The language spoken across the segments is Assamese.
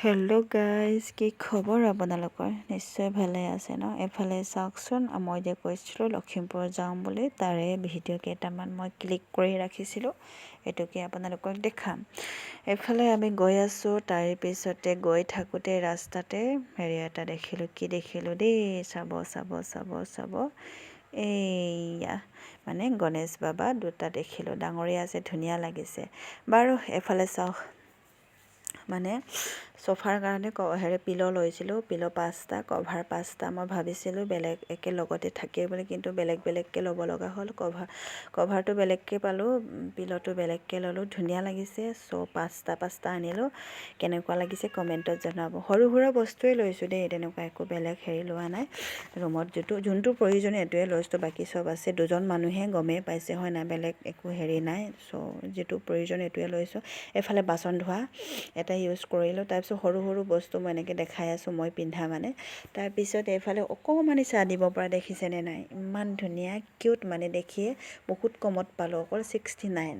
হেল্ল' গাইজ, কি খবৰ আপোনালোকৰ? নিশ্চয় ভালে আছে ন? এফালে চাওকচোন, মই যে কৈছিলোঁ লখিমপুৰ যাওঁ বুলি, তাৰে ভিডিঅ' কেইটামান মই ক্লিক কৰি ৰাখিছিলোঁ, এইটোকে আপোনালোকক দেখাম। এফালে আমি গৈ আছোঁ, তাৰ পিছতে গৈ থাকোঁতে ৰাস্তাতে হেৰি এটা দেখিলোঁ। কি দেখিলোঁ দেই, চাব চাব চাব চাব, এইয়া মানে গণেশ বাবা দুটা দেখিলোঁ, ডাঙৰীয়া আছে, ধুনীয়া লাগিছে। বাৰু এফালে চাওক, মানে চফাৰ কাৰণে পিল' লৈছিলোঁ, পিল' 5টা, কভাৰ 5টা। মই ভাবিছিলোঁ বেলেগ একেলগতে থাকে বুলি, কিন্তু বেলেগ বেলেগকৈ ল'ব লগা হ'ল। কভাৰটো বেলেগকৈ পালোঁ, পিল'টো বেলেগকৈ ল'লোঁ, ধুনীয়া লাগিছে। চ' 5টা আনিলোঁ। কেনেকুৱা লাগিছে কমেণ্টত জনাব। সৰু সুৰা বস্তুৱেই লৈছোঁ দেই, তেনেকুৱা একো বেলেগ হেৰি লোৱা নাই। ৰুমত যোনটো প্ৰয়োজন এইটোৱে লৈছোঁ, বাকী চব আছে। দুজন মানুহে গমেই পাইছে হয় নাই, বেলেগ একো হেৰি নাই। চ' যিটো প্ৰয়োজন এইটোৱে লৈছোঁ। এফালে বাচন ধোৱা এটা ইউজ কৰিলোঁ। তাৰপিছত সৰু সৰু বস্তু মই এনেকৈ দেখাই আছোঁ, মই পিন্ধা মানে। তাৰপিছত এইফালে অকণমানি চাহ দিব পৰা, দেখিছেনে নাই? ইমান ধুনীয়া কিউট, মানে দেখিয়ে বহুত কমত পালোঁ, অকল 69।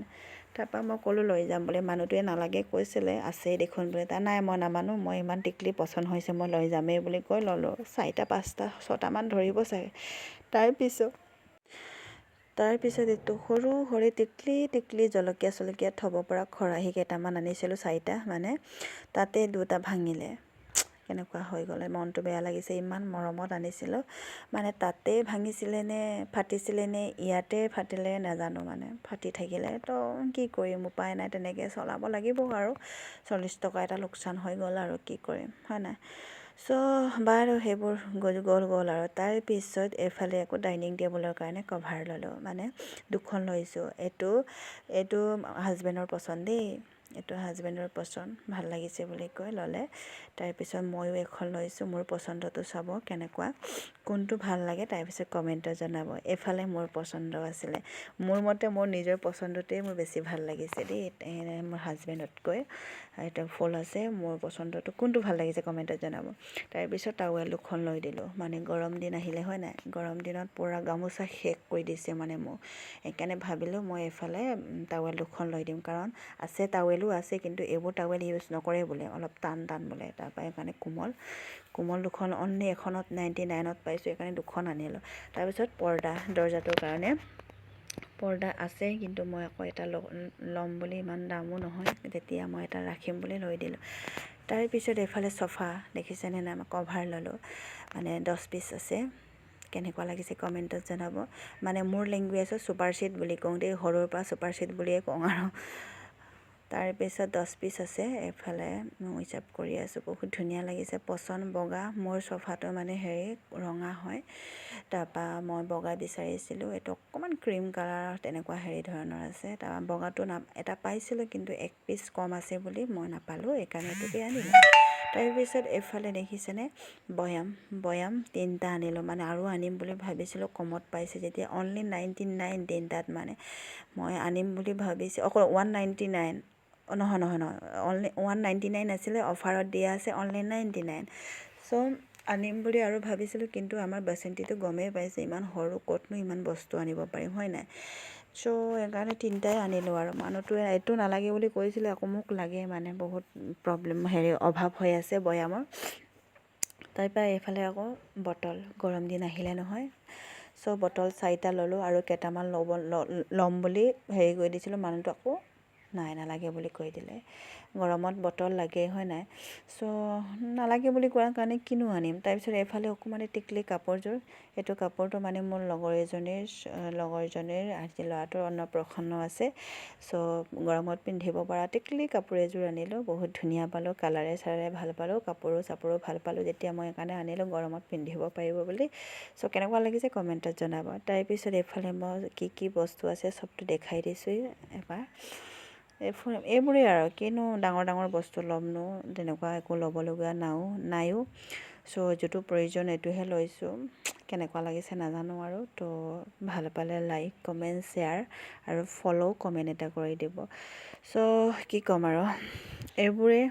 তাৰপৰা মই ক'লোঁ লৈ যাম বুলি। মানুহটোৱে নালাগে কৈছিলে, আছেই দেখোন বুলি। নাই, মই নামানো, মই ইমান টিকলি পচন্দ হৈছে, মই লৈ যামেই বুলি কৈ ল'লোঁ। 4টা 5টা 6টামান ধৰিব চাগে। তাৰপিছত এইটো সৰু সৰু টিকলি জলকীয়া থ'ব পৰা খৰাহী কেইটামান আনিছিলোঁ, 4টা মানে। তাতে 2টা ভাঙিলে। কেনেকুৱা হৈ গ'লে, মনটো বেয়া লাগিছে। ইমান মৰমত আনিছিলোঁ, মানে তাতে ভাঙিছিলে নে ফাটিছিলে নে ইয়াতে ফাটিলে নাজানো, মানে ফাটি থাকিলে তো কি কৰিম, উপায় নাই, তেনেকৈ চলাব লাগিব আৰু। 40 টকা এটা লোকচান হৈ গ'ল আৰু কি কৰিম হয় নাই। চ' বাৰু সেইবোৰ গ'ল আৰু। তাৰপিছত এইফালে আকৌ ডাইনিং টেবুলৰ কাৰণে কভাৰ ল'লোঁ, মানে 2খন লৈছোঁ। এইটো হাজবেণ্ডৰ পচন্দ দেই, এইটো হাজবেণ্ডৰ পচন্দ, ভাল লাগিছে বুলি কৈ ল'লে। তাৰপিছত ময়ো এখন লৈছোঁ, মোৰ পচন্দটো চাব কেনেকুৱা, কোনটো ভাল লাগে, তাৰপিছত কমেণ্টত জনাব। এইফালে মোৰ পচন্দ আছিলে, মোৰ মতে মোৰ নিজৰ পচন্দটোৱেই মোৰ বেছি ভাল লাগিছে দেই, মোৰ হাজবেণ্ডতকৈ। এটা ফুল আছে, মোৰ পচন্দটো কোনটো ভাল লাগিছে কমেণ্টত জনাব। তাৰপিছত টাৱেল 2খন লৈ দিলোঁ, মানে গৰম দিন আহিলে হয় নাই, গৰম দিনত পূৰা গামোচা শেষ কৰি দিছে মানে মোক। সেইকাৰণে ভাবিলোঁ মই এইফালে টাৱেল 2খন লৈ দিম, কাৰণ আছে টাৱেলো আছে, কিন্তু এইবোৰ টাৱেল ইউজ নকৰে বোলে, অলপ টান বোলে। তাৰপৰা সেইকাৰণে কোমল 2খন, অনলি এখনত 99ত পাইছোঁ, সেইকাৰণে 2খন আনিলোঁ। তাৰপিছত পৰ্দা, দৰ্জাটোৰ কাৰণে পৰ্দা আছে, কিন্তু মই আকৌ এটা ল'ম বুলি, ইমান দামো নহয়, তেতিয়া মই এটা ৰাখিম বুলি লৈ দিলোঁ। তাৰপিছত এইফালে চফা দেখিছেনে নাই, মই কভাৰ ল'লোঁ, মানে 10 পিচ আছে। কেনেকুৱা লাগিছে কমেণ্টত জনাব। মানে মোৰ লেংগুৱেজত ছুপাৰ ছিট বুলি কওঁ দেই, সৰুৰ পৰা ছুপাৰ ছিট বুলিয়ে কওঁ আৰু। তাৰপিছত 10 পিচ আছে। এইফালে মই হিচাপ কৰি আছোঁ, বহুত ধুনীয়া লাগিছে, পচন্দ বগা। মোৰ চফাটো মানে ৰঙা হয়, তাৰপৰা মই বগা বিচাৰিছিলোঁ, এইটো অকণমান ক্ৰীম কালাৰ তেনেকুৱা ধৰণৰ আছে। তাৰপৰা বগাটো এটা পাইছিলোঁ, কিন্তু 1 পিচ কম আছে বুলি মই নাপালোঁ, সেইকাৰণে এইটোকে আনিলোঁ। তাৰপিছত এইফালে দেখিছেনে বৈয়াম 3টা আনিলোঁ, মানে আৰু আনিম বুলি ভাবিছিলোঁ, কমত পাইছে যেতিয়া, অনলি 99 3টাত, মানে মই আনিম বুলি ভাবিছোঁ, অকল 199, নহয় অনলি 199 আছিলে, অফাৰত দিয়া আছে অনলি 99। চ' আনিম বুলি আৰু ভাবিছিলোঁ, কিন্তু আমাৰ বাচন্তিটো গমেই পাইছে, ইমান সৰু, ক'তনো ইমান বস্তু আনিব পাৰিম হয় নাই। চ' সেইকাৰণে 3টাই আনিলোঁ আৰু। মানুহটোৱে এইটো নালাগে বুলি কৈছিলে, আকৌ মোক লাগে, মানে বহুত প্ৰব্লেম অভাৱ হৈ আছে বৈয়ামৰ। তাৰপৰা এইফালে আকৌ বটল, গৰম দিন আহিলে নহয়, চ' বটল 4টা ল'লোঁ, আৰু কেইটামান ল'ম বুলি কৰি দিছিলোঁ, মানুহটো আকৌ নালাগে বুলি কৈ দিলে। গৰমত বটল লাগে হয় নাই, চ' নালাগে বুলি কোৱাৰ কাৰণে কিনো আনিম। তাৰপিছত এইফালে অকণমান টিকলি কাপোৰযোৰ, এইটো কাপোৰটো মানে মোৰ লগৰজনীৰ আজি ল'ৰাটোৰ অন্নপ্ৰসন্ন আছে, চ' গৰমত পিন্ধিব পৰা টিকলি কাপোৰ এযোৰ আনিলোঁ, বহুত ধুনীয়া পালোঁ, কালাৰে চালাৰে ভাল পালোঁ, কাপোৰো ভাল পালোঁ, যেতিয়া মই সেইকাৰণে আনিলোঁ, গৰমত পিন্ধিব পাৰিব বুলি। চ' কেনেকুৱা লাগিছে কমেণ্টত জনাব। তাৰপিছত এইফালে মই কি বস্তু আছে চবটো দেখাই দিছোঁ এবাৰ। এইবোৰেই আৰু, কিনো ডাঙৰ বস্তু ল'মনো, তেনেকুৱা একো ল'বলগীয়া নাইও। চ' যিটো প্ৰয়োজন এইটোহে লৈছোঁ। কেনেকুৱা লাগিছে নাজানো আৰু। তো ভাল পালে লাইক কমেণ্ট শ্বেয়াৰ আৰু ফ'ল' কমেণ্ট এটা কৰি দিব। চ' কি ক'ম আৰু, এইবোৰে।